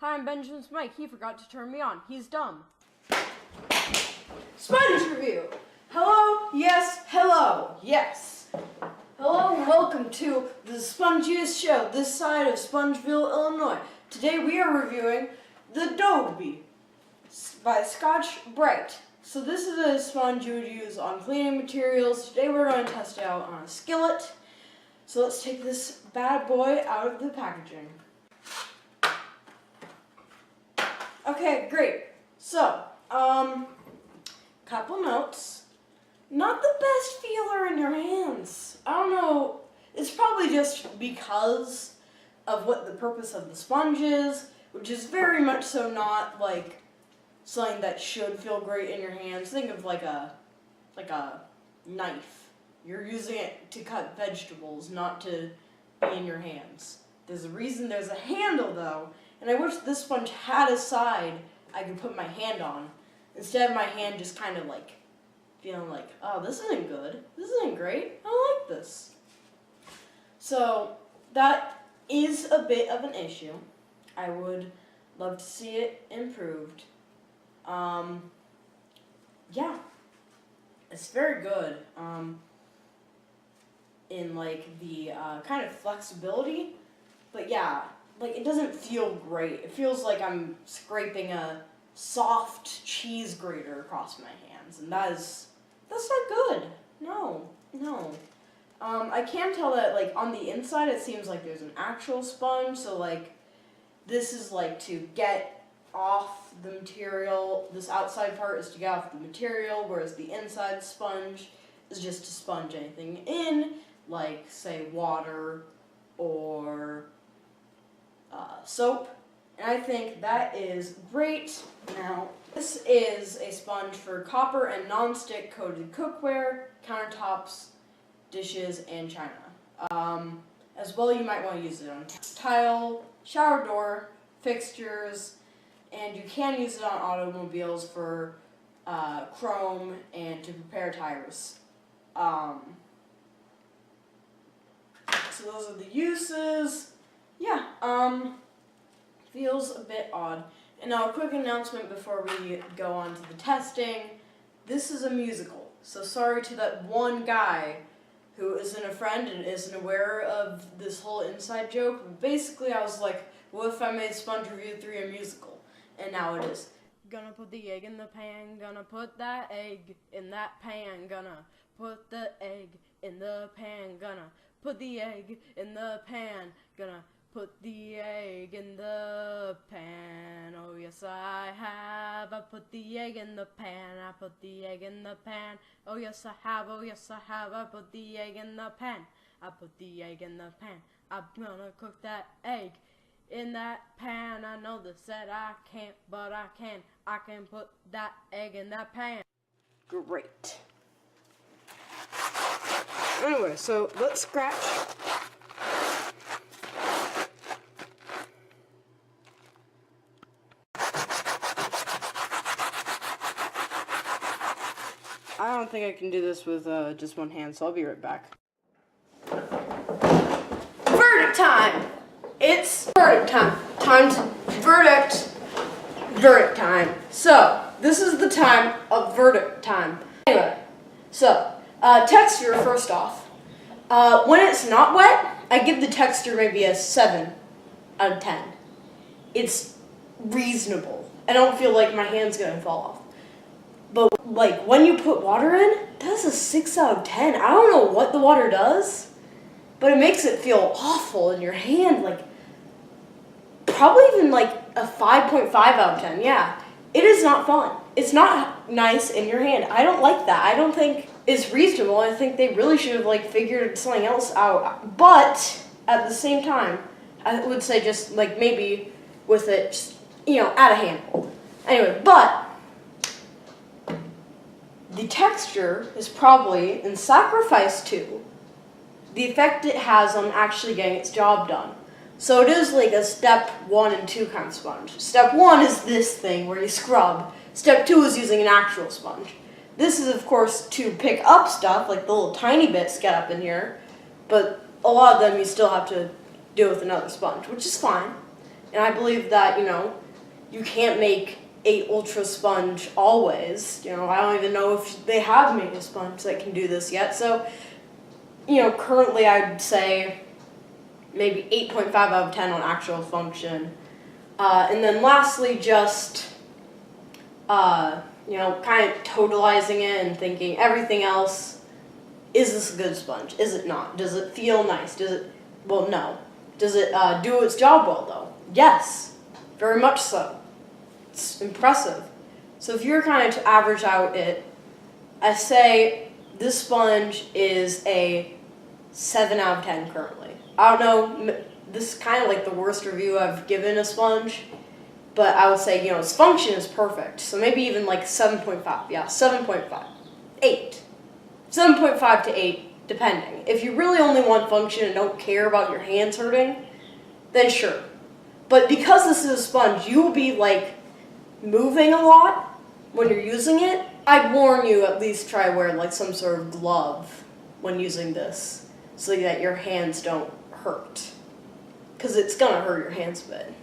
Hi, I'm Benjamin's Mike. He forgot to turn me on. He's dumb. Sponge review. Hello, yes, hello, yes. Hello and welcome to the spongiest show this side of Spongeville, Illinois. Today we are reviewing the Dobie by Scotch-Brite. So this is a sponge you would use on cleaning materials. Today we're going to test it out on a skillet. So let's take this bad boy out of the packaging. Okay, great. So, couple notes. Not the best feeler in your hands. I don't know. It's probably just because of what the purpose of the sponge is, which is very much so not like something that should feel great in your hands. Think of like a knife. You're using it to cut vegetables, not to be in your hands. There's a reason there's a handle though, and I wish this sponge had a side I could put my hand on. Instead of my hand just kind of like feeling like, oh, this isn't good. This isn't great. I don't like this. So that is a bit of an issue. I would love to see it improved. Yeah, it's very good in like the kind of flexibility, but yeah, like it doesn't feel great. It feels like I'm scraping a soft cheese grater across my hands, and that's not good. No. I can tell that like on the inside it seems like there's an actual sponge, so like this is like to get off the material. This outside part is to get off the material, whereas the inside sponge is just to sponge anything in, like say water or soap. And I think that is great. Now, this is a sponge for copper and non-stick coated cookware, countertops, dishes, and china. As well, you might want to use it on tile, shower door, fixtures, and you can use it on automobiles for chrome and to prepare tires. So those are the uses. Yeah, feels a bit odd. And now a quick announcement before we go on to the testing. This is a musical, so sorry to that one guy who isn't a friend and isn't aware of this whole inside joke. But basically, I was like, what if I made Sponge Review 3 a musical? And now it is. Gonna put the egg in the pan, gonna put that egg in that pan, gonna put the egg in the pan, gonna put the egg in the pan, gonna put the egg in the pan. Oh yes I have. I put the egg in the pan. I put the egg in the pan. Oh yes I have. Oh yes I have. I put the egg in the pan. I put the egg in the pan. I'm gonna cook that egg in that pan. I know they said I can't, but I can. I can put that egg in that pan. Great. Anyway, so let's scratch. I don't think I can do this with just one hand, so I'll be right back. Verdict time! It's verdict time. Time to verdict. Verdict time. So, this is the time of verdict time. Anyway, so, texture first off. When it's not wet, I give the texture maybe a 7 out of 10. It's reasonable. I don't feel like my hand's gonna fall off. But like when you put water in, that's a 6 out of 10. I don't know what the water does, but it makes it feel awful in your hand. Like probably even like a 5.5 out of 10. Yeah, it is not fun. It's not nice in your hand. I don't like that. I don't think it's reasonable. I think they really should have like figured something else out. But at the same time, I would say just like maybe with it, just, add a handful. Anyway, but the texture is probably in sacrifice to the effect it has on actually getting its job done. So it is like a step 1 and 2 kind of sponge. Step 1 is this thing where you scrub. Step 2 is using an actual sponge. This is of course to pick up stuff, like the little tiny bits get up in here, but a lot of them you still have to do with another sponge, which is fine. And I believe that, you can't make a ultra sponge always. I don't even know if they have made a sponge that can do this yet. So, currently I'd say maybe 8.5 out of 10 on actual function. And then lastly, just, kind of totalizing it and thinking everything else, is this a good sponge? Is it not? Does it feel nice? Well, no. Does it do its job well, though? Yes, very much so. It's impressive. So if you're kind of to average out it, I say this sponge is a 7 out of 10 currently. I don't know, this is kind of like the worst review I've given a sponge, but I would say, its function is perfect. So maybe even like 7.5. Yeah, 7.5. 8. 7.5 to 8, depending. If you really only want function and don't care about your hands hurting, then sure. But because this is a sponge, you will be like moving a lot when you're using it. I'd warn you, at least try wear like some sort of glove when using this so that your hands don't hurt. Because it's gonna hurt your hands a bit.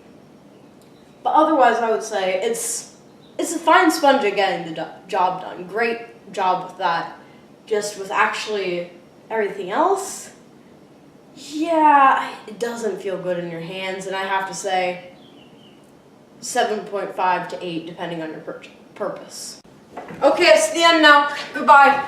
But otherwise, I would say it's a fine sponge at getting the job done. Great job with that. Just with actually everything else, yeah, it doesn't feel good in your hands, and I have to say 7.5 to 8, depending on your purpose. Okay, it's the end now. Goodbye.